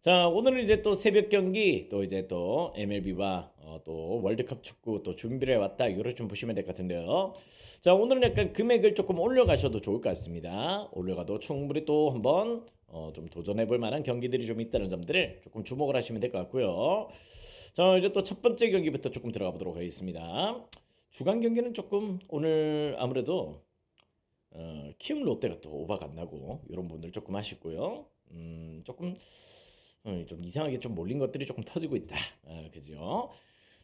자, 오늘은 이제 또 새벽 경기 또 이제 또 MLB와 또 월드컵 축구 또 준비를 해왔다. 이거를 좀 보시면 될 것 같은데요. 자, 오늘은 약간 금액을 조금 올려가셔도 좋을 것 같습니다. 올려가도 충분히 또 한번 좀 도전해볼 만한 경기들이 좀 있다는 점들을 조금 주목을 하시면 될 것 같고요. 자, 이제 또 첫 번째 경기부터 조금 들어가 보도록 하겠습니다. 주간 경기는 조금 오늘 아무래도 키움 롯데가 또 오버가 안 나고 이런 부분들 조금 아쉽고요. 조금 좀 이상하게 좀 몰린 것들이 조금 터지고 있다. 그죠?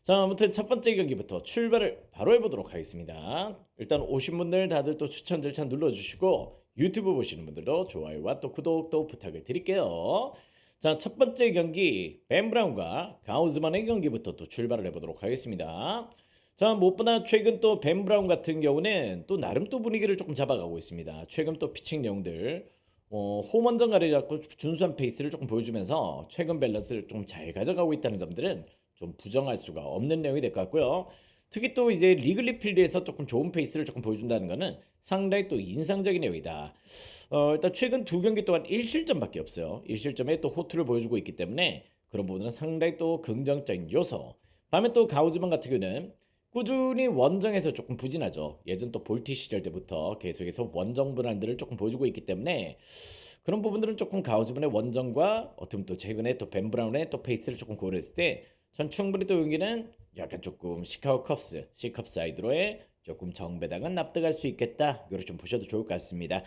자, 아무튼 첫 번째 경기부터 출발을 바로 해보도록 하겠습니다. 일단 오신 분들 다들 또 추천 절차 눌러주시고 유튜브 보시는 분들도 좋아요와 또 구독도 부탁을 드릴게요. 자, 첫 번째 경기 벤 브라운과 가우즈만의 경기부터 또 출발을 해보도록 하겠습니다. 자, 무엇보다 최근 또 벤 브라운 같은 경우는 또 나름 또 분위기를 조금 잡아가고 있습니다. 최근 또 피칭 내용들 홈원전 가려잡고 준수한 페이스를 조금 보여주면서 최근 밸런스를 좀 잘 가져가고 있다는 점들은 좀 부정할 수가 없는 내용이 될 것 같고요. 특히 또 이제 리글리 필드에서 조금 좋은 페이스를 조금 보여준다는 것은 상당히 또 인상적인 내용이다. 일단 최근 두 경기 동안 1실점밖에 없어요. 1실점에 또 호투를 보여주고 있기 때문에 그런 부분은 상당히 또 긍정적인 요소. 반면 또 가우즈만 같은 경우는 꾸준히 원정에서 조금 부진하죠. 예전 또 볼티 시절 때부터 계속해서 원정 불안들을 조금 보여주고 있기 때문에 그런 부분들은 조금 가우즈분의 원정과 어떻게 보면 또 최근에 또 벤 브라운의 또 페이스를 조금 고려했을 때 전 충분히 또 여기는 약간 조금 시카고 컵스, C컵 사이드로의 조금 정배당은 납득할 수 있겠다. 이걸 좀 보셔도 좋을 것 같습니다.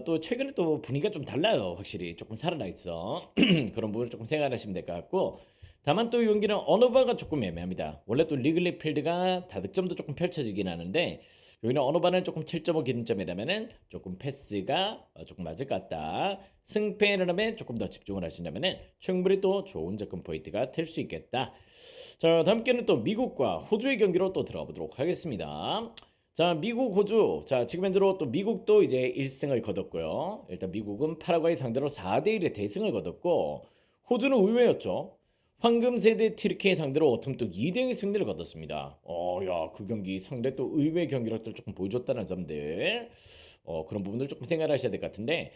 또 최근에 또 분위기가 좀 달라요. 확실히 조금 살아나 있어. 그런 부분을 조금 생각하시면 될 것 같고 다만 또 이 경기는 언어바가 조금 애매합니다. 원래 또 리글리 필드가 다득점도 조금 펼쳐지긴 하는데 여기는 언어바는 조금 7.5 기준점이라면은 조금 패스가 조금 맞을 것 같다. 승패를 하면 조금 더 집중을 하신다면은 충분히 또 좋은 접근 포인트가 될 수 있겠다. 자, 다음 경기는 또 미국과 호주의 경기로 또 들어가 보도록 하겠습니다. 자, 미국 호주. 자, 지금 현재로 또 미국도 이제 1승을 거뒀고요. 일단 미국은 파라과이 상대로 4대 1의 대승을 거뒀고 호주는 의외였죠. 황금 세대 튀르키예 상대로 어텀 또 2대0의 승리를 거뒀습니다. 야, 그 경기 상대 또 의외의 경기력들을 조금 보여줬다는 점들. 그런 부분들 조금 생각하셔야 될 것 같은데.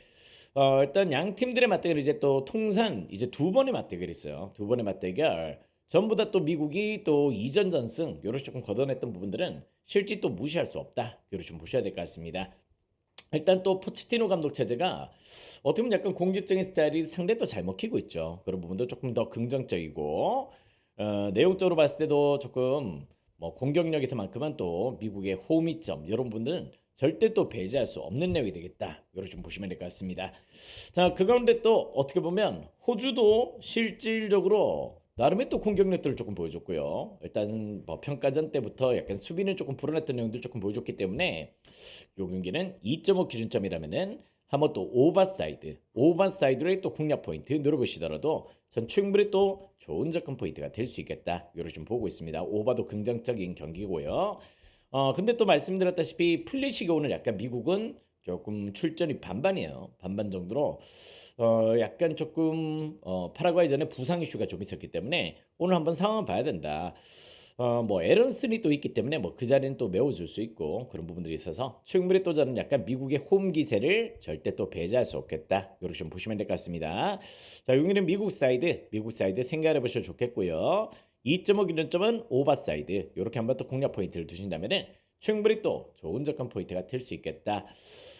일단 양 팀들의 맞대결 이제 또 통산 이제 두 번의 맞대결이 있어요. 두 번의 맞대결. 전부 다 또 미국이 또 이전 전승 요렇게 조금 걷어냈던 부분들은 실제 또 무시할 수 없다. 요렇게 좀 보셔야 될 것 같습니다. 일단 또 포체티노 감독 체제가 어떻게 보면 약간 공격적인 스타일이 상당히 또 잘 먹히고 있죠. 그런 부분도 조금 더 긍정적이고 내용적으로 봤을 때도 조금 뭐 공격력에서만큼은 또 미국의 호미점 이런 분들은 절대 또 배제할 수 없는 내용이 되겠다. 이렇게 좀 보시면 될 것 같습니다. 자, 그 가운데 또 어떻게 보면 호주도 실질적으로 나름의 또 공격력들을 조금 보여줬고요. 일단 뭐 평가전 때부터 약간 수비는 조금 불안했던 내용들 조금 보여줬기 때문에 요 경기는 2.5 기준점이라면은 한번 또 오버사이드의 또 공략 포인트 늘어보시더라도 전 충분히 또 좋은 접근 포인트가 될 수 있겠다. 요렇게 좀 보고 있습니다. 오버도 긍정적인 경기고요. 근데 또 말씀드렸다시피 플리시가 오늘 약간 미국은 조금 출전이 반반이에요. 반반 정도로 약간 조금 파라과이전에 부상 이슈가 좀 있었기 때문에 오늘 한번 상황을 봐야 된다. 뭐 에런슨이 또 있기 때문에 뭐 그 자리는 또 메워줄 수 있고 그런 부분들이 있어서 충분히 또 저는 약간 미국의 홈 기세를 절대 또 배제할 수 없겠다. 이렇게 좀 보시면 될 것 같습니다. 자, 여기는 미국 사이드 생각해 보셔도 좋겠고요. 2.5 기준점은 오버사이드 이렇게 한번 또 공략 포인트를 두신다면은 충분히 또 좋은 접근 포인트가 될 수 있겠다.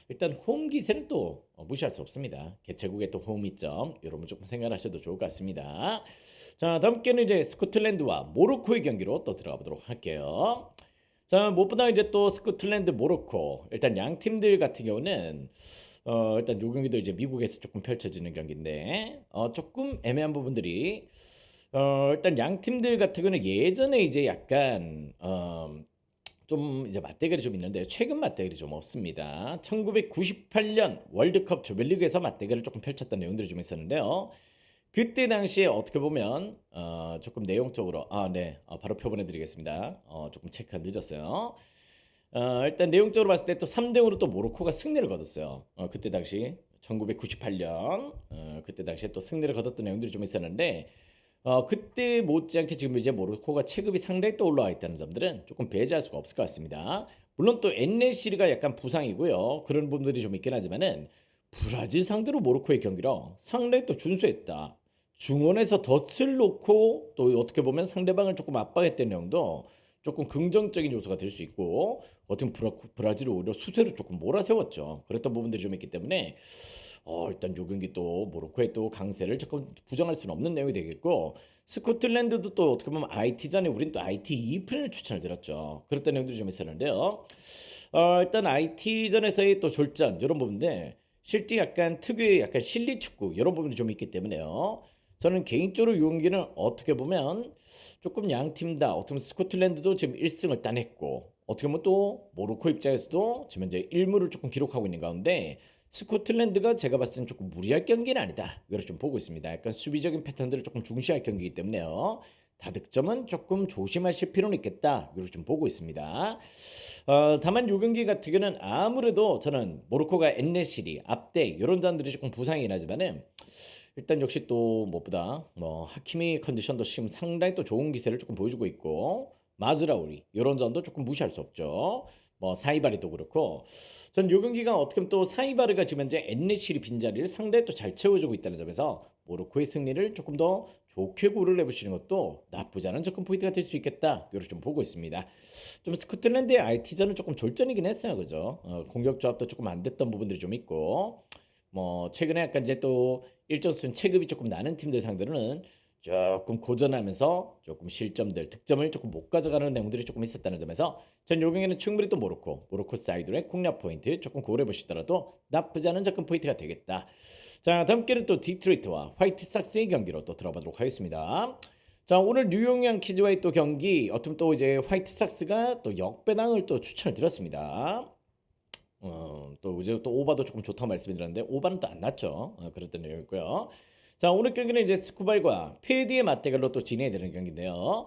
일단 홈 기세는 또 무시할 수 없습니다. 개최국의 또 홈이점 여러분 조금 생각하셔도 좋을 것 같습니다. 자, 다음 경기는 이제 스코틀랜드와 모로코의 경기로 또 들어가 보도록 할게요. 자, 무엇보다 이제 또 스코틀랜드, 모로코 일단 양 팀들 같은 경우는 일단 요 경기도 이제 미국에서 조금 펼쳐지는 경기인데 조금 애매한 부분들이 일단 양 팀들 같은 경우는 예전에 이제 약간 좀 이제 맞대결이 좀 있는데 최근 맞대결이 좀 없습니다. 1998년 월드컵 조별리그에서 맞대결을 조금 펼쳤던 내용들이 좀 있었는데요. 그때 당시에 어떻게 보면 조금 내용적으로 네, 바로 표본해 드리겠습니다. 조금 체크가 늦었어요. 일단 내용적으로 봤을 때 또 3대 0으로 또 모로코가 승리를 거뒀어요. 그때 당시 1998년 그때 당시에 또 승리를 거뒀던 내용들이 좀 있었는데 그때 못지않게 지금 이제 모로코가 체급이 상당히 또 올라와 있다는 점들은 조금 배제할 수가 없을 것 같습니다. 물론 또 엔네시리가 약간 부상이고요. 그런 분들이 좀 있긴 하지만은 브라질 상대로 모로코의 경기라 상당히 또 준수했다. 중원에서 덫을 놓고 또 어떻게 보면 상대방을 조금 압박했던 내용도 조금 긍정적인 요소가 될 수 있고 어떻게 보면 브라질을 오히려 수세로 조금 몰아세웠죠. 그랬던 부분들이 좀 있기 때문에 일단 요 경기 또 모로코의 또 강세를 조금 부정할 수는 없는 내용이 되겠고 스코틀랜드도 또 어떻게 보면 IT전에 우린 또 IT 2편을 추천을 드렸죠. 그랬던 내용들이 좀 있었는데요. 일단 IT전에서의 또 졸전 이런 부분들 실제 약간 특유의 약간 실리 축구 이런 부분이 좀 있기 때문에요. 저는 개인적으로 이 경기는 어떻게 보면 조금 양 팀 다 어떻게 보면 스코틀랜드도 지금 1승을 따냈고 어떻게 보면 또 모로코 입장에서도 지금 현재 1무를 조금 기록하고 있는 가운데 스코틀랜드가 제가 봤을 때는 조금 무리할 경기는 아니다. 이렇게 좀 보고 있습니다. 약간 수비적인 패턴들을 조금 중시할 경기이기 때문에요. 다득점은 조금 조심하실 필요는 있겠다. 이렇게 좀 보고 있습니다. 다만 요 경기 같은 경우는 아무래도 저는 모로코가 엔네시리, 압데 이런 잔들이 조금 부상이 나지만은 일단 역시 또 무엇보다 뭐 하키미 컨디션도 지금 상당히 또 좋은 기세를 조금 보여주고 있고 마즈라우리 이런 점도 조금 무시할 수 없죠. 뭐 사이바리도 그렇고 전 요 경기가 어떻게 보면 또 사이바르가 지금 현재 엔네시리 빈자리를 상당히 또 잘 채워주고 있다는 점에서 모로코의 승리를 조금 더 좋게 고를 해보시는 것도 나쁘지 않은 접근 포인트가 될 수 있겠다. 이렇게 좀 보고 있습니다. 좀 스코틀랜드의 IT전은 조금 졸전이긴 했어요, 그죠? 공격 조합도 조금 안 됐던 부분들이 좀 있고 뭐 최근에 약간 이제 또 일정수준 체급이 조금 나는 팀들 상대로는 조금 고전하면서 조금 실점들, 득점을 조금 못 가져가는 내용들이 조금 있었다는 점에서 전 요 경기는 충분히 또 모로코 사이드의 공략 포인트 조금 고려해 보시더라도 나쁘지 않은 접근 포인트가 되겠다. 자, 다음 경기는 또 디트로이트와 화이트삭스의 경기로 또 들어보도록 하겠습니다. 자, 오늘 뉴욕 양키즈와의 또 경기 어떻게 또 이제 화이트삭스가 또 역배당을 또 추천을 드렸습니다. 또 이제 또 오바도 조금 좋다고 말씀드렸는데 오바는 또 안 났죠. 그랬던 내용이고요. 자, 오늘 경기는 이제 스쿠발과 페디의 맞대결로 또 진행이 되는 경기인데요.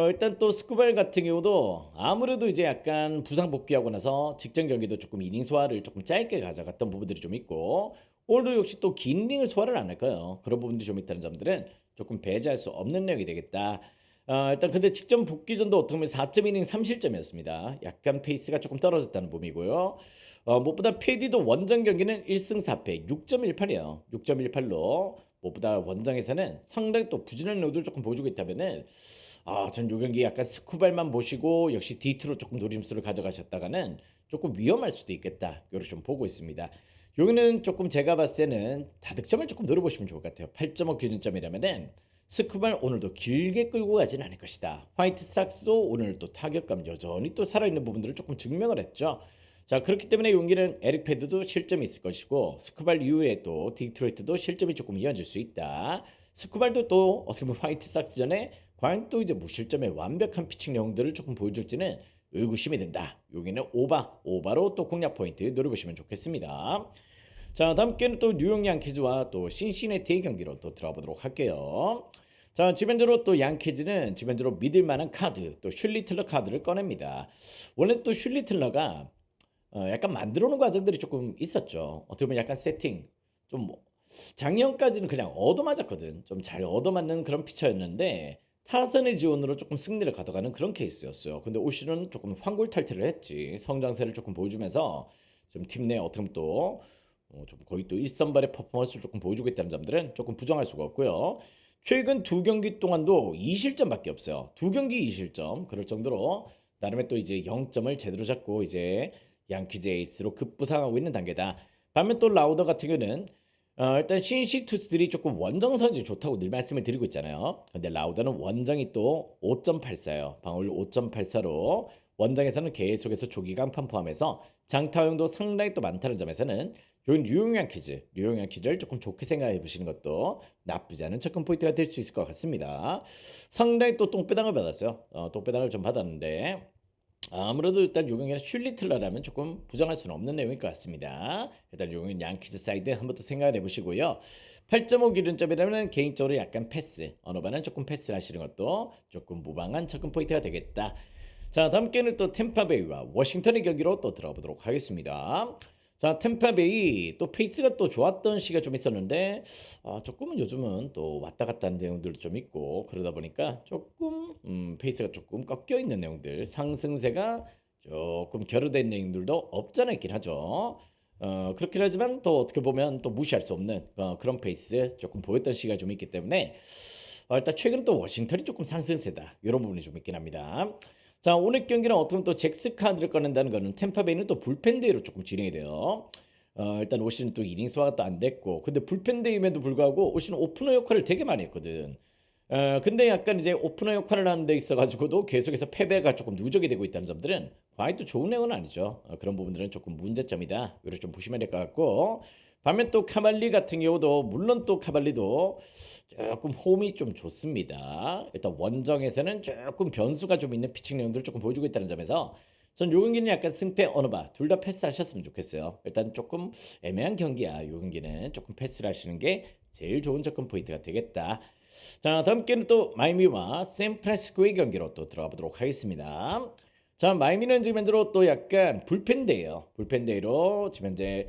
일단 또 스쿠발 같은 경우도 아무래도 이제 약간 부상 복귀하고 나서 직전 경기도 조금 이닝 소화를 조금 짧게 가져갔던 부분들이 좀 있고 오늘도 역시 또 긴 이닝을 소화를 안 할까요? 그런 부분들이 좀 있다는 점들은 조금 배제할 수 없는 내용이 되겠다. 일단 근데 직전 복귀전도 어떻게 보면 4.2이닝 3실점이었습니다. 약간 페이스가 조금 떨어졌다는 부분이고요. 무엇보다 페디도 원정 경기는 1승 4패 6.18이에요. 6.18로 무엇보다 원정에서는 상당히 또 부진한 로드를 조금 보여주고 있다면은 전 요 경기 약간 스쿠발만 보시고 역시 디트로 조금 노림수를 가져가셨다가는 조금 위험할 수도 있겠다. 이렇게 좀 보고 있습니다. 여기는 조금 제가 봤을 때는 다득점을 조금 노려보시면 좋을 것 같아요. 8.5 기준점이라면은 스쿠발 오늘도 길게 끌고 가진 않을 것이다. 화이트삭스도 오늘 또 타격감 여전히 또 살아있는 부분들을 조금 증명을 했죠. 자, 그렇기 때문에 용기는 에릭 패드도 실점이 있을 것이고 스쿠발 이후에 또 디트로이트도 실점이 조금 이어질 수 있다. 스쿠발도 또 어떻게 보면 화이트삭스전에 과연 또 이제 무실점의 완벽한 피칭 내용들을 조금 보여줄지는 의구심이 든다. 여기는 오바로 또 공략 포인트 노려보시면 좋겠습니다. 자, 다음 경기는 또 뉴욕 양키즈와 또 신시내티의 경기로 또 들어보도록 할게요. 자, 지벤저로 또 양키즈는 지벤저로 믿을 만한 카드, 또 슐리틀러 카드를 꺼냅니다. 원래 또 슐리틀러가 약간 만들어 놓은 과정들이 조금 있었죠. 어떻게 보면 약간 세팅 좀 작년까지는 그냥 얻어맞았거든. 좀 잘 얻어맞는 그런 피처였는데 타선의 지원으로 조금 승리를 가져가는 그런 케이스였어요. 근데 올 시즌은 조금 환골탈태를 했지. 성장세를 조금 보여주면서 좀 팀 내 어떻게 보면 또 좀 거의 또 일선발의 퍼포먼스를 조금 보여주고 있다는 점들은 조금 부정할 수가 없고요. 최근 두 경기 동안도 2실점밖에 없어요. 두 경기 2실점. 그럴 정도로 나름의 또 이제 0점을 제대로 잡고 이제 양키즈 에이스로 급부상하고 있는 단계다. 반면 또 라우더 같은 경우는 일단 신시 투수들이 조금 원정 선이 좋다고 늘 말씀을 드리고 있잖아요. 근데 라우더는 원정이 또 5.84예요. 방어율 5.84로 원정에서는 계속해서 조기 강판 포함해서 장타 허용도 상당히 또 많다는 점에서는 요인 뉴욕 양키즈를 조금 좋게 생각해 보시는 것도 나쁘지 않은 접근 포인트가 될 수 있을 것 같습니다. 상당히 또 똥배당을 받았어요. 똥배당을 좀 받았는데 아무래도 일단 요 경기는 슐리틀러라면 조금 부정할 수는 없는 내용일 것 같습니다. 일단 요 경기는 양키즈 사이드 한번 더 생각을 해보시고요. 8.5 기준점이라면 개인적으로 약간 패스, 어느 반은 조금 패스를 하시는 것도 조금 무방한 접근 포인트가 되겠다. 자, 다음 경기는 또 템파베이와 워싱턴의 경기로 또 들어보도록 하겠습니다. 자, 템파베이 또 페이스가 또 좋았던 시기가 좀 있었는데 조금은 요즘은 또 왔다 갔다 하는 내용들도 좀 있고 그러다 보니까 조금 페이스가 조금 꺾여 있는 내용들 상승세가 조금 결여된 내용들도 없잖아 있긴 하죠. 그렇긴 하지만 또 어떻게 보면 또 무시할 수 없는 그런 페이스 조금 보였던 시기가 좀 있기 때문에 일단 최근 또 워싱턴이 조금 상승세다 이런 부분이 좀 있긴 합니다. 자, 오늘 경기는 어떻게 보면 또 잭스 카드를 꺼낸다는 거는 템파베이는 또 불펜데이로 조금 진행이 돼요. 일단 올 시즌 또 이닝 소화가 또 안 됐고, 근데 불펜데이임에도 불구하고 올 시즌 오프너 역할을 되게 많이 했거든. 근데 약간 이제 오프너 역할을 하는 데 있어가지고도 계속해서 패배가 조금 누적이 되고 있다는 점들은 과연 또 좋은 내용은 아니죠. 그런 부분들은 조금 문제점이다. 이렇게 좀 보시면 될 것 같고, 반면 또 카발리 같은 경우도 물론 또 카발리도 조금 홈이 좀 좋습니다. 일단 원정에서는 조금 변수가 좀 있는 피칭 내용들을 조금 보여주고 있다는 점에서 전 요 경기는 약간 승패 어느 바 둘 다 패스하셨으면 좋겠어요. 일단 조금 애매한 경기야. 요 경기는 조금 패스를 하시는 게 제일 좋은 접근 포인트가 되겠다. 자, 다음 경기는 또 마이미와 샌프란시스코의 경기로 또 들어가 보도록 하겠습니다. 자, 마이미는 지금 현재로 또 약간 불펜데이요. 불펜데이로 지금 현재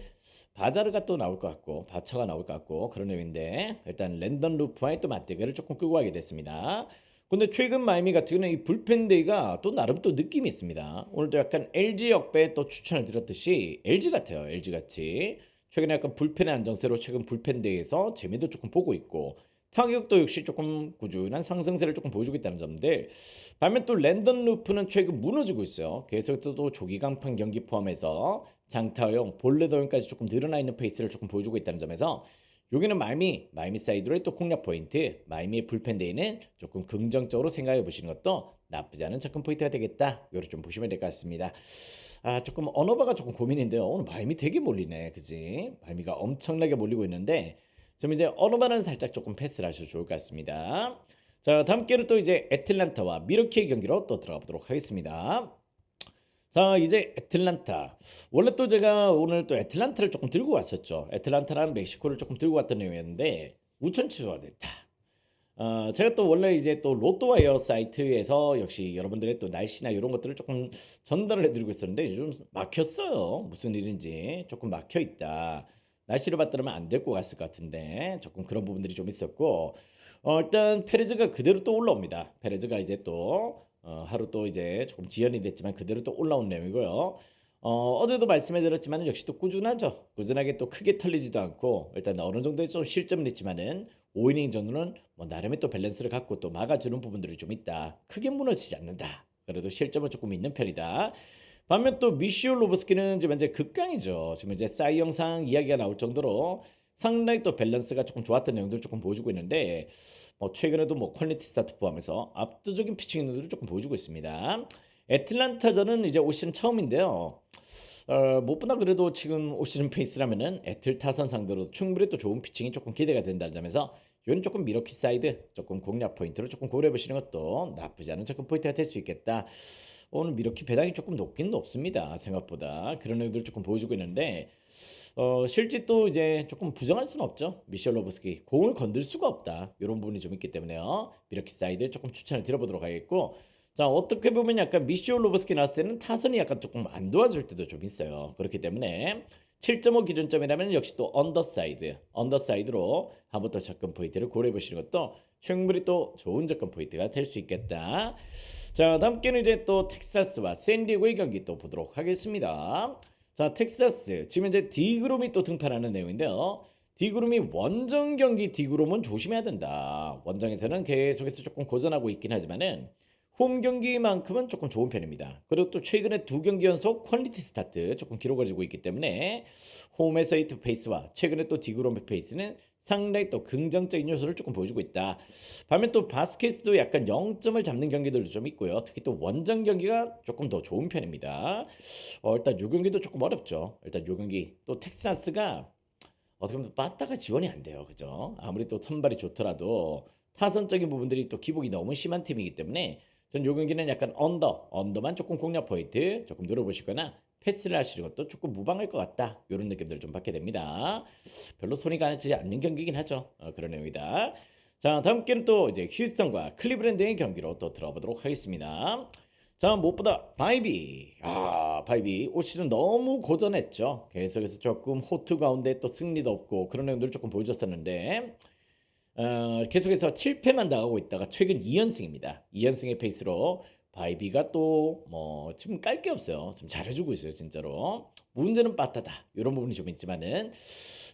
바자르가 또 나올 것 같고 바처가 나올 것 같고 그런 내용인데 일단 랜던 루프와의 또 맞대결을 조금 끌고 가게 됐습니다. 근데 최근 마이미 같은 경우는 이 불펜데이가 또 나름 또 느낌이 있습니다. 오늘도 약간 LG 역배 또 추천을 드렸듯이 LG 같아요. LG 같이 최근에 약간 불펜의 안정세로 최근 불펜데이에서 재미도 조금 보고 있고 타격도 역시 조금 꾸준한 상승세를 조금 보여주고 있다는 점인데 반면 또 랜던 루프는 최근 무너지고 있어요. 계속해서 또 조기 강판 경기 포함해서 장타형 볼레더형까지 조금 늘어나 있는 페이스를 조금 보여주고 있다는 점에서 여기는 마이미 사이드로의 또 공략 포인트 마이미의 불펜데이는 조금 긍정적으로 생각해 보시는 것도 나쁘지 않은 접근 포인트가 되겠다. 이렇게 좀 보시면 될 것 같습니다. 조금 언어바가 조금 고민인데요. 오늘 마이미 되게 몰리네, 그지? 마이미가 엄청나게 몰리고 있는데 좀 이제 언어바는 살짝 조금 패스를 하셔도 좋을 것 같습니다. 자, 다음 경기는 또 이제 애틀란타와 미러키의 경기로 또 들어가 보도록 하겠습니다. 자, 이제 애틀란타. 원래 또 제가 오늘 또 애틀란타를 조금 들고 왔었죠. 애틀란타랑 멕시코를 조금 들고 왔던 내용이었는데 우천 취소가 됐다. 제가 또 원래 이제 또 로또와이어 사이트에서 역시 여러분들의 또 날씨나 이런 것들을 조금 전달을 해드리고 있었는데 좀 막혔어요. 무슨 일인지 조금 막혀 있다. 날씨를 봤더라면 안 될 것 같을 것 같은데 조금 그런 부분들이 좀 있었고 일단 페레즈가 그대로 또 올라옵니다. 페레즈가 이제 또 하루 또 이제 조금 지연이 됐지만 그대로 또 올라온 내용이고요. 어제도 말씀해드렸지만 역시 또 꾸준하죠. 꾸준하게 또 크게 털리지도 않고 일단 어느 정도의 좀 실점은 있지만은 5이닝 정도는 뭐 나름의 또 밸런스를 갖고 또 막아주는 부분들이 좀 있다. 크게 무너지지 않는다. 그래도 실점은 조금 있는 편이다. 반면 또 미시오 로브스키는 지금 현재 극강이죠. 지금 이제 싸이 영상 이야기가 나올 정도로 상당히 또 밸런스가 조금 좋았던 내용들을 조금 보여주고 있는데 뭐 최근에도 뭐 퀄리티 스타트 포함해서 압도적인 피칭 능력들을 조금 보여주고 있습니다. 애틀란타전은 이제 올 시즌 처음인데요. 무엇보다 그래도 지금 올 시즌 페이스라면은 애틀 타선 상대로 충분히 또 좋은 피칭이 조금 기대가 된다는 점에서 이건 조금 미러키 사이드 조금 공략 포인트로 조금 고려해 보시는 것도 나쁘지 않은 접근 포인트가 될 수 있겠다. 오늘 미러키 배당이 조금 높긴 높습니다. 생각보다 그런 내용들 조금 보여주고 있는데 실제 또 이제 조금 부정할 수는 없죠. 미셸 로브스키 공을 건들 수가 없다. 이런 부분이 좀 있기 때문에요. 미러키 사이드 조금 추천을 드려보도록 하겠고 자, 어떻게 보면 약간 미시오 로브스키 나왔을 때는 타선이 약간 조금 안 도와줄 때도 좀 있어요. 그렇기 때문에 7.5 기준점이라면 역시 또 언더사이드로 한번 더 접근 포인트를 고려해 보시는 것도 충분히 또 좋은 접근 포인트가 될 수 있겠다. 자, 다음 경기는 이제 또 텍사스와 샌디에고의 경기 또 보도록 하겠습니다. 자, 텍사스 지금 이제 디그롬이 또 등판하는 내용인데요. 디그롬이 원정 경기 디그롬은 조심해야 된다. 원정에서는 계속해서 조금 고전하고 있긴 하지만은 홈 경기만큼은 조금 좋은 편입니다. 그리고 또 최근에 두 경기 연속 퀄리티 스타트 조금 기록을 지고 있기 때문에 홈에서의 또 페이스와 최근에 또 디그롬의 페이스는 상당히 또 긍정적인 요소를 조금 보여주고 있다. 반면 또 바스켓도 약간 0점을 잡는 경기들도 좀 있고요. 특히 또 원정 경기가 조금 더 좋은 편입니다. 일단 요 경기도 조금 어렵죠. 일단 요 경기 또 텍사스가 어떻게 보면 빠따가 지원이 안 돼요. 그죠? 아무리 또 선발이 좋더라도 타선적인 부분들이 또 기복이 너무 심한 팀이기 때문에 전 요 경기는 약간 언더만 조금 공략 포인트 조금 노려보시거나 패스를 하시는 것도 조금 무방할 것 같다. 이런 느낌들을 좀 받게 됩니다. 별로 손이 가지 않는 경기긴 하죠. 그런 내용이다. 자, 다음 경기는 또 이제 휴스턴과 클리브랜드의 경기로 또 들어보도록 하겠습니다. 자, 무엇보다 바이비 올 시즌 너무 고전했죠. 계속해서 조금 호투 가운데 또 승리도 없고 그런 내용들을 조금 보여줬었는데 계속해서 7패만 당하고 있다가 최근 2연승입니다. 2연승의 페이스로 바이비가 또 뭐 지금 깔 게 없어요. 지금 잘해주고 있어요, 진짜로. 문제는 빠따다 이런 부분이 좀 있지만은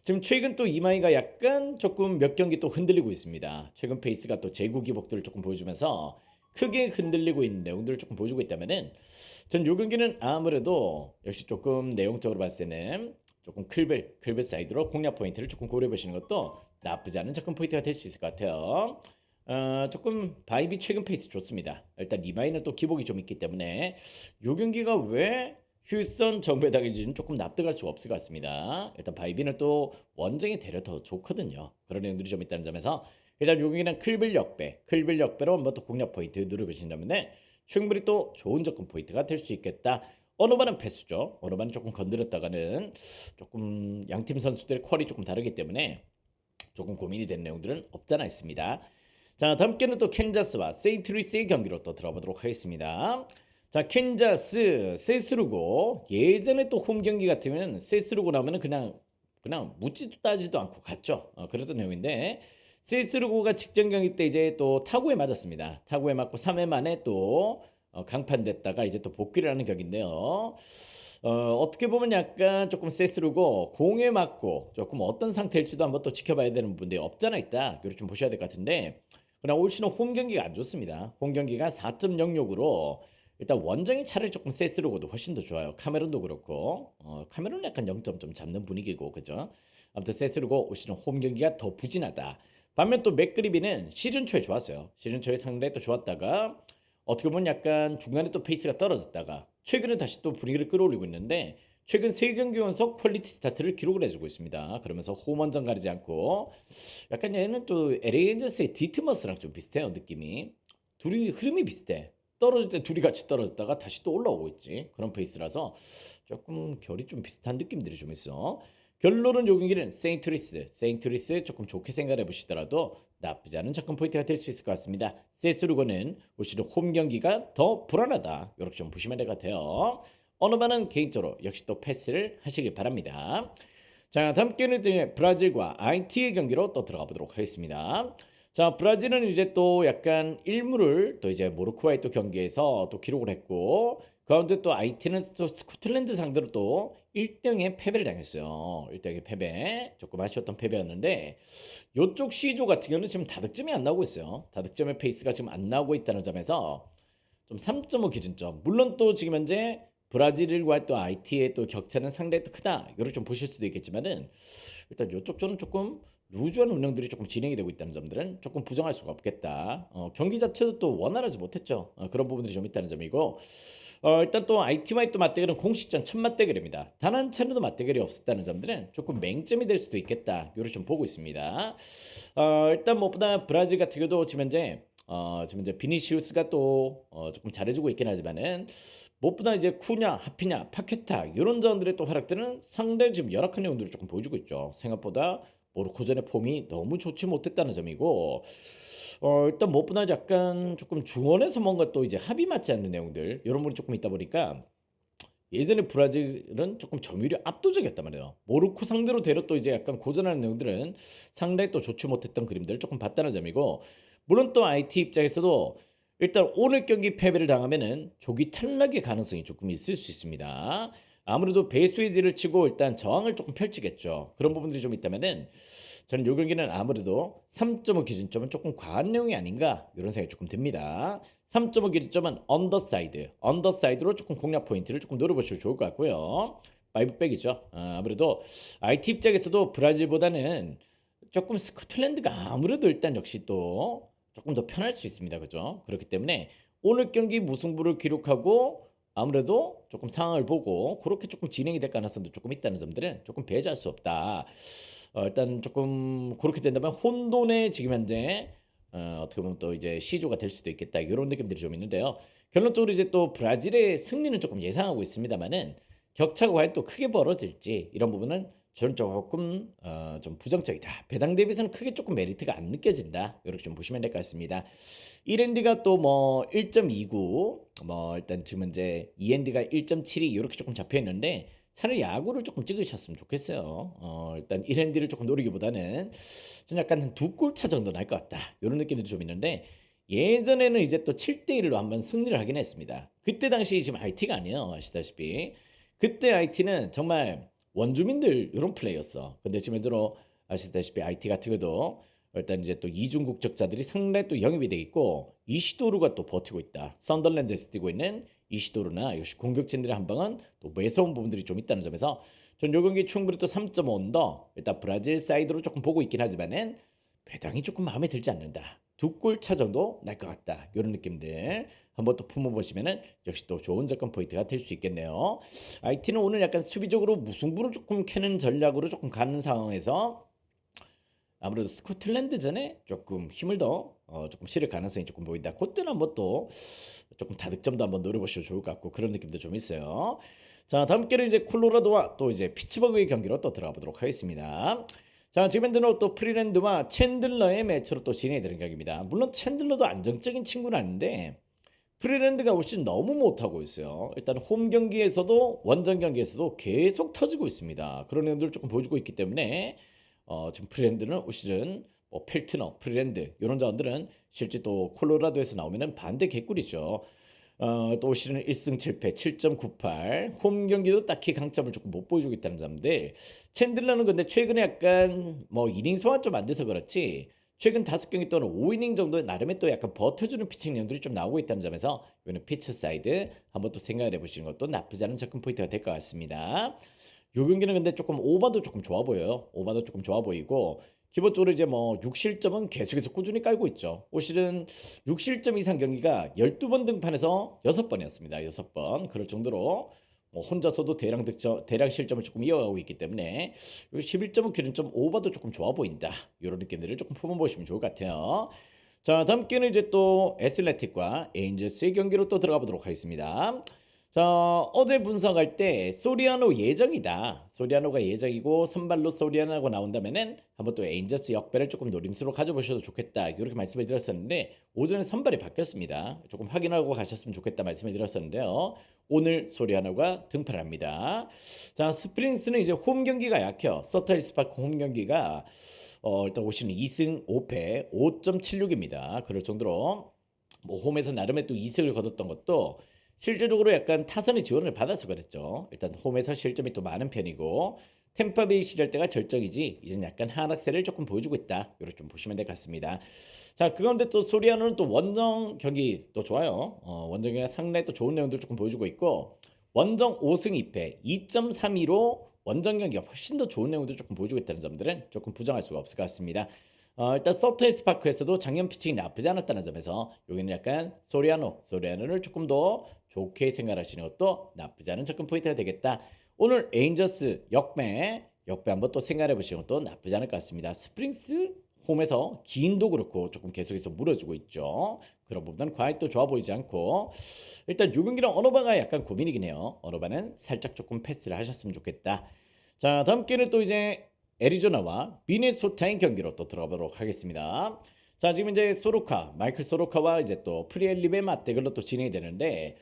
지금 최근 또 이마이가 약간 조금 몇 경기 또 흔들리고 있습니다. 최근 페이스가 또 재구 기복들을 조금 보여주면서 크게 흔들리고 있는 내용들을 조금 보여주고 있다면은 전 요 경기는 아무래도 역시 조금 내용적으로 봤을 때는 조금 클벨 사이드로 공략 포인트를 조금 고려해 보시는 것도 나쁘지 않은 접근 포인트가 될 수 있을 것 같아요. 조금 바이비 최근 페이스 좋습니다. 일단 리마이는 또 기복이 좀 있기 때문에 요 경기가 왜 휴선 정배당인지는 조금 납득할 수가 없을 것 같습니다. 일단 바이비는 또 원정이 되려 더 좋거든요. 그런 내용들이 좀 있다는 점에서 일단 요 경기는 클빌 역배로 한번 또 공략 포인트 누려보신다면 충분히 또 좋은 접근 포인트가 될 수 있겠다. 어느 반은 패스죠. 어느 반은 조금 건드렸다가는 조금 양팀 선수들의 퀄이 조금 다르기 때문에 조금 고민이 되는 내용들은 없잖아 있습니다. 자, 다음 게임은 또 캔자스와 세인트루이스의 경기로 또 들어보도록 하겠습니다. 자, 캔자스 세스루고 예전에 또 홈 경기 같으면 세스루고 나면은 그냥 묻지도 따지도 않고 갔죠. 그랬던 내용인데 세스루고가 직전 경기 때 이제 또 타구에 맞았습니다. 타구에 맞고 3회 만에 또 강판됐다가 이제 또 복귀를 하는 격인데요. 어떻게 보면 약간 조금 세스루고 공에 맞고 조금 어떤 상태일지도 한번 또 지켜봐야 되는 부분들이 없잖아 있다. 이렇게 좀 보셔야 될 것 같은데 그러나 올 시즌 홈 경기가 안 좋습니다. 홈 경기가 4.06으로 일단 원정의 차라리 조금 세스루고도 훨씬 더 좋아요. 카메론도 그렇고 카메론은 약간 0점 좀 잡는 분위기고 그죠? 아무튼 세스루고 올 시즌 홈 경기가 더 부진하다. 반면 또 맥그리비는 시즌 초에 좋았어요. 시즌 초에 상당히 또 좋았다가 어떻게 보면 약간 중간에 또 페이스가 떨어졌다가 최근에 다시 또 분위기를 끌어올리고 있는데 최근 3경기 연속 퀄리티 스타트를 기록을 해주고 있습니다. 그러면서 홈원정 가리지 않고 약간 얘는 또 LA 엔젤스의 디트머스랑 좀 비슷해요 느낌이. 둘이 흐름이 비슷해. 떨어질 때 둘이 같이 떨어졌다가 다시 또 올라오고 있지. 그런 페이스라서 조금 결이 좀 비슷한 느낌들이 좀 있어. 결론은 요 경기는 세인트루이스 조금 좋게 생각해 보시더라도 나쁘지 않은 접근 포인트가 될 수 있을 것 같습니다. 세스루고는 올 시즌 홈 경기가 더 불안하다. 이렇게 좀 보시면 될 것 같아요. 어느 반은 개인적으로 역시 또 패스를 하시길 바랍니다. 자, 다음 경기는 이제 브라질과 IT의 경기로 또 들어가 보도록 하겠습니다. 자, 브라질은 이제 또 약간 일무를 또 이제 모로코와의 또 경기에서 또 기록을 했고 가운데 또 IT는 또 스코틀랜드 상대로 또 1등의 패배를 당했어요. 1등의 패배. 조금 아쉬웠던 패배였는데 요쪽 C조 같은 경우는 지금 다득점이 안 나오고 있어요. 다득점의 페이스가 지금 안 나오고 있다는 점에서 좀 3.5 기준점. 물론 또 지금 현재 브라질과 또 IT의 또 격차는 상당히 또 크다. 이렇게 좀 보실 수도 있겠지만은 일단 요쪽 조는 조금 루즈한 운영들이 조금 진행이 되고 있다는 점들은 조금 부정할 수가 없겠다. 경기 자체도 또 원활하지 못했죠. 그런 부분들이 좀 있다는 점이고 일단 또 IT와의 또 맞대결은 공식전 첫 맞대결입니다. 단 한 차례도 맞대결이 없었다는 점들은 조금 맹점이 될 수도 있겠다. 요를 좀 보고 있습니다. 일단 무엇보다 브라질 같은 경우도 지금 이제 비니시우스가 또 조금 잘해주고 있긴 하지만은 무엇보다 이제 쿠냐, 하피냐, 파케타 이런 자원들의 또 활약들은 상당히 지금 열악한 내용들을 조금 보여주고 있죠. 생각보다 모로코전의 폼이 너무 좋지 못했다는 점이고 일단 무엇보다 약간 조금 중원에서 뭔가 또 이제 합이 맞지 않는 내용들 이런 부분이 조금 있다 보니까 예전에 브라질은 조금 점유율이 압도적이었단 말이에요. 모로코 상대로 되려 또 이제 약간 고전하는 내용들은 상당히 또 좋지 못했던 그림들을 조금 봤다는 점이고 물론 또 IT 입장에서도 일단 오늘 경기 패배를 당하면은 조기 탈락의 가능성이 조금 있을 수 있습니다. 아무래도 베이스웨이즈를 치고 일단 저항을 조금 펼치겠죠. 그런 부분들이 좀 있다면은 저는 이 경기는 아무래도 3.5 기준점은 조금 과한 내용이 아닌가 이런 생각이 조금 듭니다. 3.5 기준점은 언더사이드로 조금 공략 포인트를 조금 노려보시면 좋을 것 같고요. 5백이죠. 아무래도 IT 입장에서도 브라질보다는 조금 스코틀랜드가 아무래도 일단 역시 또 조금 더 편할 수 있습니다. 그죠? 그렇기 때문에 오늘 경기 무승부를 기록하고 아무래도 조금 상황을 보고 그렇게 조금 진행이 될 가능성도 조금 있다는 점들은 조금 배제할 수 없다. 일단 조금 그렇게 된다면 혼돈의 지금 현재 어떻게 보면 또 이제 C조가 될 수도 있겠다 이런 느낌들이 좀 있는데요. 결론적으로 이제 또 브라질의 승리는 조금 예상하고 있습니다만은 격차가 과연 또 크게 벌어질지 이런 부분은 저는 조금 좀 부정적이다. 배당 대비해서는 크게 조금 메리트가 안 느껴진다. 이렇게 좀 보시면 될 것 같습니다. 1엔드가 또 뭐 1.29, 뭐 일단 지금 이제 2엔드가 1.72 이렇게 조금 잡혀 있는데 차라리 야구를 조금 찍으셨으면 좋겠어요. 일단 1엔드를 조금 노리기보다는 좀 약간 한 2골 차 정도 날 것 같다. 이런 느낌도 좀 있는데 예전에는 이제 또 7대1로 한번 승리를 하긴 했습니다. 그때 당시 지금 IT가 아니에요. 아시다시피. 그때 IT는 정말 원주민들 이런 플레이였어. 근데 지금 들어 아시다시피 IT 같은 경우도 일단 이제 또 이중 국적자들이 상당히 또 영입이 돼 있고 이시도르가 또 버티고 있다. 썬덜랜드에서 뛰고 있는 이시도르나 역시 공격진들의 한 방은 또 매서운 부분들이 좀 있다는 점에서 전 요 경기 충분히 또 3.5 언더 일단 브라질 사이드로 조금 보고 있긴 하지만은 배당이 조금 마음에 들지 않는다. 두 골 차 정도 날 것 같다. 이런 느낌들 한번 또 품어보시면은 역시 또 좋은 접근 포인트가 될 수 있겠네요. IT는 오늘 약간 수비적으로 무승부를 조금 캐는 전략으로 조금 가는 상황에서 아무래도 스코틀랜드전에 조금 힘을 더 조금 실을 가능성이 조금 보인다. 그때는 한번 또 조금 다득점도 한번 노려보시면 좋을 것 같고 그런 느낌도 좀 있어요. 자, 다음 경기는 이제 콜로라도와 또 이제 피츠버그의 경기로 또 들어가 보도록 하겠습니다. 자, 지금 현재는 또 프리랜드와 챈들러의 매치로 또 진행이 되는 경기입니다. 물론 챈들러도 안정적인 친구는 아닌데 프리랜드가 훨씬 너무 못하고 있어요. 일단 홈 경기에서도 원정 경기에서도 계속 터지고 있습니다. 그런 내용들을 조금 보여주고 있기 때문에 지금 프리랜드는 올 시즌 뭐 펠트너, 프리랜드 이런 자원들은 실제 또 콜로라도에서 나오면은 반대 개꿀이죠. 또 올 시즌 1승 7패 7.98. 홈 경기도 딱히 강점을 조금 못 보여주고 있다는 점들. 챈들러는 근데 최근에 약간 뭐 이닝 소화 좀 안 돼서 그렇지. 최근 5경기 또는 5이닝 정도의 나름의 또 약간 버텨주는 피칭 내용들이 좀 나오고 있다는 점에서 이거는 피치 사이드 한번 또 생각을 해보시는 것도 나쁘지 않은 접근 포인트가 될 것 같습니다. 요 경기는 근데 조금 오버도 조금 좋아 보여요. 오버도 조금 좋아 보이고 기본적으로 이제 뭐 6실점은 계속해서 꾸준히 깔고 있죠. 올 시즌 6실점 이상 경기가 12번 등판해서 6번이었습니다. 6번. 그럴 정도로 뭐 혼자서도 대량 득점, 대량 실점을 조금 이어가고 있기 때문에 11점은 기준 좀 오버도 조금 좋아 보인다. 이런 느낌들을 조금 품어보시면 좋을 것 같아요. 자, 다음 경기는 이제 또 애슬레틱과 에인저스의 경기로 또 들어가 보도록 하겠습니다. 자, 어제 분석할 때 소리아노 예정이다. 소리아노가 예정이고 선발로 소리아노가 나온다면은 한번 또 에인저스 역배를 조금 노림수로 가져보셔도 좋겠다. 이렇게 말씀을 드렸었는데 오전에 선발이 바뀌었습니다. 조금 확인하고 가셨으면 좋겠다 말씀을 드렸었는데요. 오늘 소리아노가 등판을 합니다. 자, 스프링스는 이제 홈 경기가 약해요. 서터힐 스파크 홈 경기가 일단 올 시즌 2승 5패 5.76입니다. 그럴 정도로 뭐 홈에서 나름의 또 2승을 거뒀던 것도 실질적으로 약간 타선의 지원을 받아서 그랬죠. 일단 홈에서 실점이 또 많은 편이고 템파베이 시절 때가 절정이지 이제는 약간 하락세를 조금 보여주고 있다. 이렇게 좀 보시면 될 것 같습니다. 자, 그 가운데 또 소리아노는 또 원정 경기 또 좋아요. 원정 경기가 상당히 또 좋은 내용들 조금 보여주고 있고 원정 5승 2패 2.32로 원정 경기가 훨씬 더 좋은 내용들 조금 보여주고 있다는 점들은 조금 부정할 수가 없을 것 같습니다. 일단 서터힐 스파크에서도 작년 피칭이 나쁘지 않았다는 점에서 여기는 약간 소리아노를 조금 더 좋게 생각하시는 것도 나쁘지 않은 접근 포인트가 되겠다. 오늘 에인저스 역배 한번 또 생각해 보시는 것도 나쁘지 않을 것 같습니다. 스프링스 홈에서 기인도 그렇고 조금 계속해서 물어주고 있죠. 그런 부분은 과연 또 좋아 보이지 않고 일단 요 경기는 언어바가 약간 고민이긴 해요. 언어바는 살짝 조금 패스를 하셨으면 좋겠다. 자, 다음 경기는 또 이제 애리조나와 미네소타의 경기로 또 들어가도록 하겠습니다. 자, 지금 이제 마이클 소로카와 이제 또 프리엘립의 맞대결로 또 진행이 되는데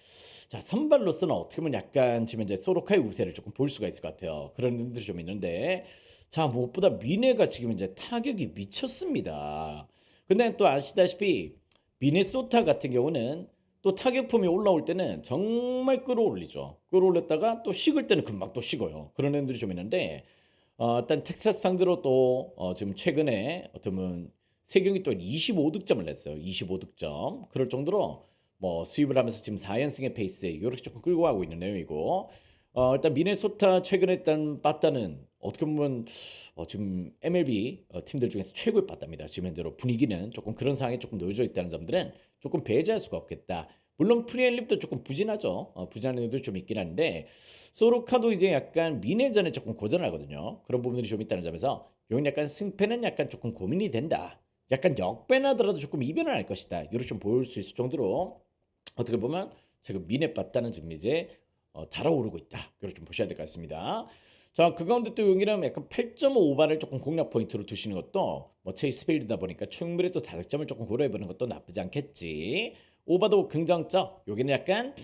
자, 선발로서는 어떻게 보면 약간 지금 이제 소로카의 우세를 조금 볼 수가 있을 것 같아요. 그런 분들이 좀 있는데 자, 무엇보다 미네가 지금 이제 타격이 미쳤습니다. 근데 또 아시다시피 미네소타 같은 경우는 또 타격폼이 올라올 때는 정말 끌어올리죠. 끌어올렸다가 또 식을 때는 금방 또 식어요. 그런 애들이 좀 있는데 일단 텍사스 상대로 또 지금 최근에 어쩌면 세 경기 또 25득점을 냈어요. 25득점. 그럴 정도로 뭐 수입을 하면서 지금 4연승의 페이스에 이렇게 조금 끌고 가고 있는 내용이고 일단 미네소타 최근에 일단 빠따는 어떻게 보면 지금 MLB 팀들 중에서 최고의 빠따입니다. 지금 현재로 분위기는 조금 그런 상황에 조금 놓여져 있다는 점들은 조금 배제할 수가 없겠다. 물론 프리엘립도 조금 부진하죠. 부진한 애들 좀 있긴 한데 소로카도 이제 약간 미네전에 조금 고전을 하거든요. 그런 부분들이 좀 있다는 점에서 여기 약간 승패는 약간 조금 고민이 된다. 약간 역배나더라도 조금 이변을 할 것이다. 이렇게 좀 보일 수 있을 정도로 어떻게 보면 지금 미네 빠따는 지금 이제 달아오르고 있다. 이렇게 좀 보셔야 될 것 같습니다. 자, 그 가운데 또 여기는 약간 8.5발을 조금 공략 포인트로 두시는 것도 뭐 체이스 필드다 보니까 충분히 또 다득점을 조금 고려해보는 것도 나쁘지 않겠지. 오바도 긍정적. 여기는 약간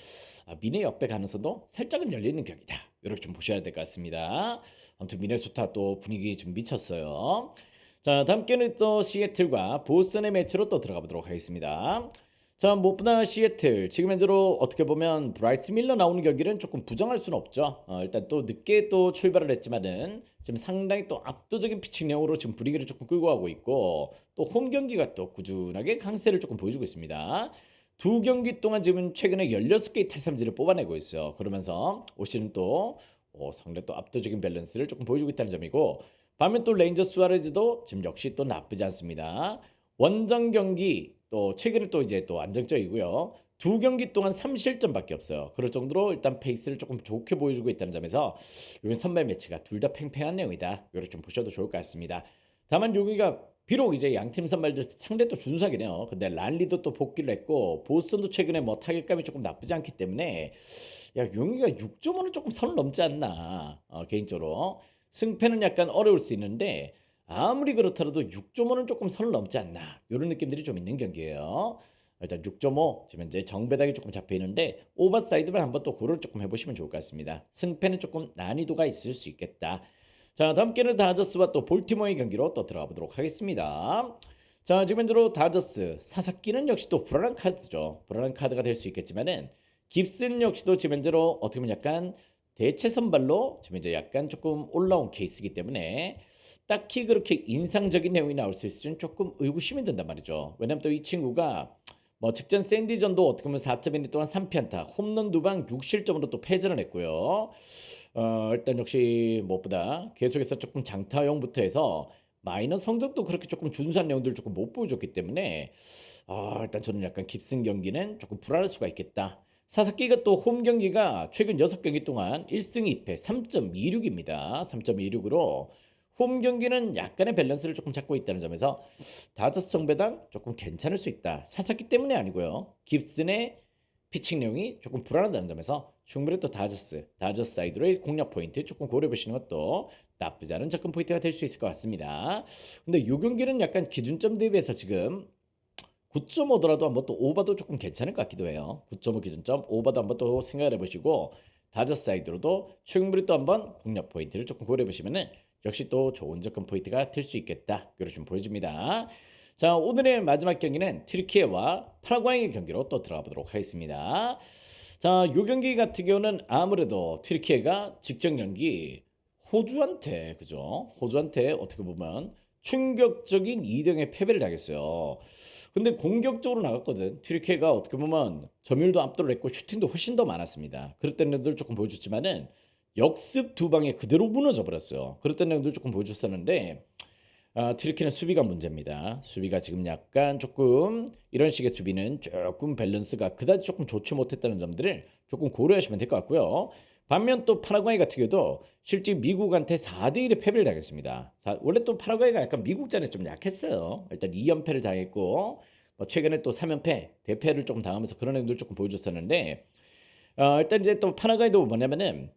미네 역배 가능성도 살짝은 열리는 격이다. 이렇게 좀 보셔야 될 것 같습니다. 아무튼 미네소타 또 분위기 좀 미쳤어요. 자, 다음 경기는 또 시애틀과 보스턴의 매치로 또 들어가 보도록 하겠습니다. 자, 무엇보다 시애틀 지금 현재로 어떻게 보면 브라이스 밀러 나오는 경기는 조금 부정할 수는 없죠. 일단 또 늦게 또 출발을 했지만은 지금 상당히 또 압도적인 피칭력으로 지금 분위기를 조금 끌고 가고 있고 또 홈 경기가 또 꾸준하게 강세를 조금 보여주고 있습니다. 두 경기 동안 지금 최근에 16개의 탈삼진을 뽑아내고 있어요. 그러면서 올 시즌 또 상당히 또 압도적인 밸런스를 조금 보여주고 있다는 점이고 반면 또 레인저 수아레즈도 지금 역시 또 나쁘지 않습니다. 원정 경기 또 최근에 또 이제 또 안정적이고요. 두 경기 동안 3실점밖에 없어요. 그럴 정도로 일단 페이스를 조금 좋게 보여주고 있다는 점에서 이번 선발 매치가 둘 다 팽팽한 내용이다. 이렇게 좀 보셔도 좋을 것 같습니다. 다만 여기가 비록 이제 양팀 선발들 상대 또 준수하긴 해요. 근데 란리도 또 복귀를 했고 보스턴도 최근에 뭐 타격감이 조금 나쁘지 않기 때문에 야 용이가 6.5는 조금 선을 넘지 않나 개인적으로 승패는 약간 어려울 수 있는데 아무리 그렇더라도 6.5는 조금 선을 넘지 않나 이런 느낌들이 좀 있는 경기예요. 일단 6.5 지금 이제 정배당이 조금 잡혀 있는데 오버사이드만 한번 또 고려를 조금 해보시면 좋을 것 같습니다. 승패는 조금 난이도가 있을 수 있겠다. 자, 다음 경기는 다저스와 또 볼티모어의 경기로 또 들어가 보도록 하겠습니다. 자, 지금 현재로 다저스 사사키는 역시 또 불안한 카드죠. 불안한 카드가 될 수 있겠지만은 깁슨 역시도 지금 현재로 어떻게 보면 약간 대체 선발로 지금 이제 약간 조금 올라온 케이스이기 때문에 딱히 그렇게 인상적인 내용이 나올 수 있을지는 조금 의구심이 든단 말이죠. 왜냐면 또 이 친구가 뭐 직전 샌디전도 어떻게 보면 4.2년 동안 3피안타, 홈런 2방 6실점으로 또 패전을 했고요. 일단 역시 무엇보다 계속해서 조금 장타형부터 해서 마이너 성적도 그렇게 조금 준수한 내용들을 조금 못 보여줬기 때문에 일단 저는 약간 깁슨 경기는 조금 불안할 수가 있겠다. 사사키가 또 홈 경기가 최근 6경기 동안 1승 2패 3.26입니다. 3.26으로 홈 경기는 약간의 밸런스를 조금 잡고 있다는 점에서 다저스 정배당 조금 괜찮을 수 있다. 사사키 때문에 아니고요. 깁슨의 피칭 내용이 조금 불안하다는 점에서 충분히 또 다저스 사이드로의 공략 포인트 조금 고려해 보시는 것도 나쁘지 않은 접근 포인트가 될 수 있을 것 같습니다. 근데 이 경기는 약간 기준점 대비해서 지금 9.5더라도 한번 또 오버도 조금 괜찮을 것 같기도 해요. 9.5 기준점 오버도 한번 또 생각을 해보시고 다저스 사이드로도 충분히 또 한번 공략 포인트를 조금 고려해 보시면은 역시 또 좋은 접근 포인트가 될 수 있겠다. 이렇게 좀 보여집니다. 자, 오늘의 마지막 경기는 튀르키예와 파라과이의 경기로 또 들어가 보도록 하겠습니다. 자, 요 경기 같은 경우는 아무래도 튀르키예가 직전 경기 호주한테 그죠? 호주한테 어떻게 보면 충격적인 2대0의 패배를 당했어요. 근데 공격적으로 나갔거든. 튀르키예가 어떻게 보면 점유율도 압도를 했고 슈팅도 훨씬 더 많았습니다. 그랬던 내용들 조금 보여줬지만은 역습 두 방에 그대로 무너져 버렸어요. 그랬던 내용들 조금 보여줬었는데 튀르키예는 수비가 문제입니다. 수비가 지금 약간 조금 이런 식의 수비는 조금 밸런스가 그다지 조금 좋지 못했다는 점들을 조금 고려하시면 될 것 같고요. 반면 또 파라과이 같은 경우도 실제 미국한테 4대1의 패배를 당했습니다. 원래 또 파라과이가 약간 미국전에 좀 약했어요. 일단 2연패를 당했고 최근에 또 3연패 대패를 조금 당하면서 그런 행동을 조금 보여줬었는데 일단 이제 또 파라과이도 뭐냐면은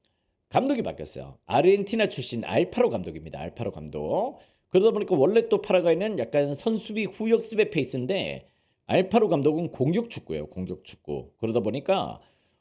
감독이 바뀌었어요. 아르헨티나 출신 알파로 감독입니다. 알파로 감독. 그러다 보니까 원래 또 파라과이는 약간 선수비 후역습의 페이스인데 알파로 감독은 공격 축구예요. 공격 축구. 그러다 보니까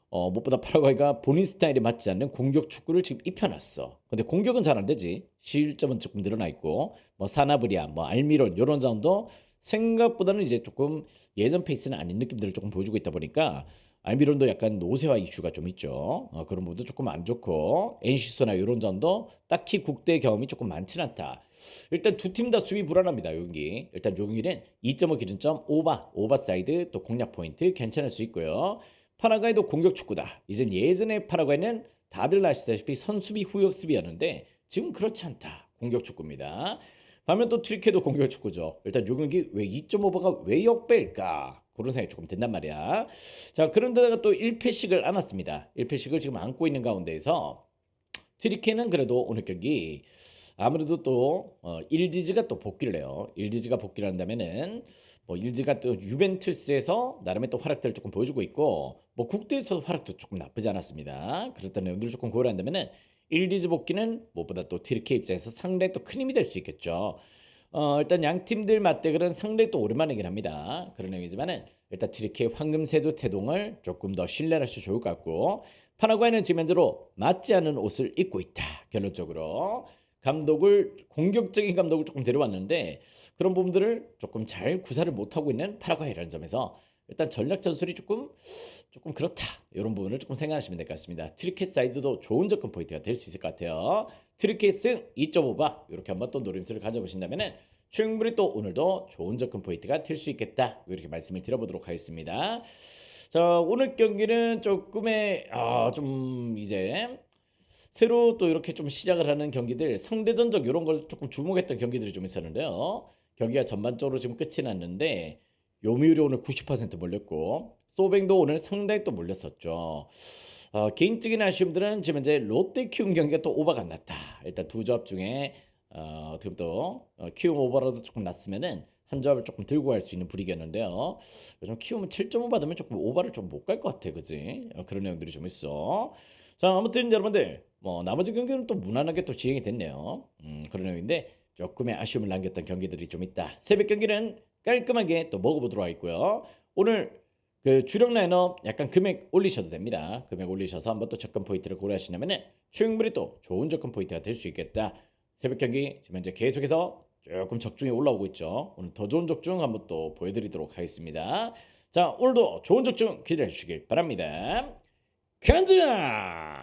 무엇보다 파라과이가 본인 스타일에 맞지 않는 공격 축구를 지금 입혀놨어. 근데 공격은 잘 안 되지. 실점은 조금 늘어나 있고 뭐 사나브리아, 뭐 알미론 이런 자원도 생각보다는 이제 조금 예전 페이스는 아닌 느낌들을 조금 보여주고 있다 보니까 알미론도 약간 노쇠화 이슈가 좀 있죠. 그런 부분도 조금 안 좋고 엔시소나 이런 점도 딱히 국대 경험이 조금 많지는 않다. 일단 두 팀 다 수비 불안합니다. 여기 일단 여기는 2.5 기준점 오버사이드 또 공략 포인트 괜찮을 수 있고요. 파라과이도 공격 축구다. 이젠 예전에 파라과이는 다들 아시다시피 선수비 후역 수비였는데 지금 그렇지 않다. 공격 축구입니다. 반면 또 튀르키예도 공격 축구죠. 일단 요 경기 왜 2.5가 왜 역배일까? 그런 생각이 조금 든단 말이야. 자, 그런데다가 또 1패씩을 안았습니다. 1패씩을 지금 안고 있는 가운데에서 튀르키예는 그래도 오늘 경기 아무래도 또 일디즈가 또 복귀를 해요. 일디즈가 복귀를 한다면은 뭐 일디가 또 유벤투스에서 나름의 또 활약들을 조금 보여주고 있고 뭐 국대에서 활약도 조금 나쁘지 않았습니다. 그랬던 내용들을 조금 고려한다면은 일디즈 복귀는 무엇보다 또 튀르키예 입장에서 상당히 또 큰 힘이 될 수 있겠죠. 일단 양 팀들 맞대결은 상당히 또 오랜만이긴 합니다. 그런 의미지만은 일단 튀르키예 황금세도 태동을 조금 더 신뢰하셔도 좋을 것 같고 파라과이는 지금 현재로 맞지 않은 옷을 입고 있다. 결론적으로. 감독을 공격적인 감독을 조금 데려왔는데 그런 부분들을 조금 잘 구사를 못하고 있는 파라과이라는 점에서 일단 전략 전술이 조금 그렇다. 이런 부분을 조금 생각하시면 될 것 같습니다. 트리켓 사이드도 좋은 접근 포인트가 될 수 있을 것 같아요. 트리켓은 2.5바 이렇게 한번 또 노림수를 가져보신다면은 충분히 또 오늘도 좋은 접근 포인트가 될 수 있겠다. 이렇게 말씀을 드려보도록 하겠습니다. 자, 오늘 경기는 조금의 좀 이제 새로 또 이렇게 좀 시작을 하는 경기들 상대전적 이런 걸 조금 주목했던 경기들이 좀 있었는데요. 경기가 전반적으로 지금 끝이 났는데 요미우리 오늘 90% 몰렸고 소뱅도 오늘 상당히 또 몰렸었죠. 개인적인 아쉬움들은 지금 이제 롯데 키움 경기가 또 오버가 안 났다. 일단 두 조합 중에 어떻게 또 키움 오버라도 조금 났으면은 한 조합을 조금 들고 갈 수 있는 분위기였는데요. 요즘 키움은 7.5 받으면 조금 오버를 좀 못 갈 것 같아, 그지? 그런 내용들이 좀 있어. 자, 아무튼 여러분들 뭐 나머지 경기는 또 무난하게 또 진행이 됐네요. 그런 내용인데 조금의 아쉬움을 남겼던 경기들이 좀 있다. 새벽 경기는 깔끔하게 또 먹어보도록 하겠고요. 오늘 그 주력 라인업 약간 금액 올리셔도 됩니다. 금액 올리셔서 한번 또 접근 포인트를 고려하시려면은 충분히 또 좋은 접근 포인트가 될 수 있겠다. 새벽 경기 지금 현재 계속해서 조금 적중이 올라오고 있죠. 오늘 더 좋은 적중 한번 또 보여드리도록 하겠습니다. 자, 오늘도 좋은 적중 기대해 주시길 바랍니다. 간자!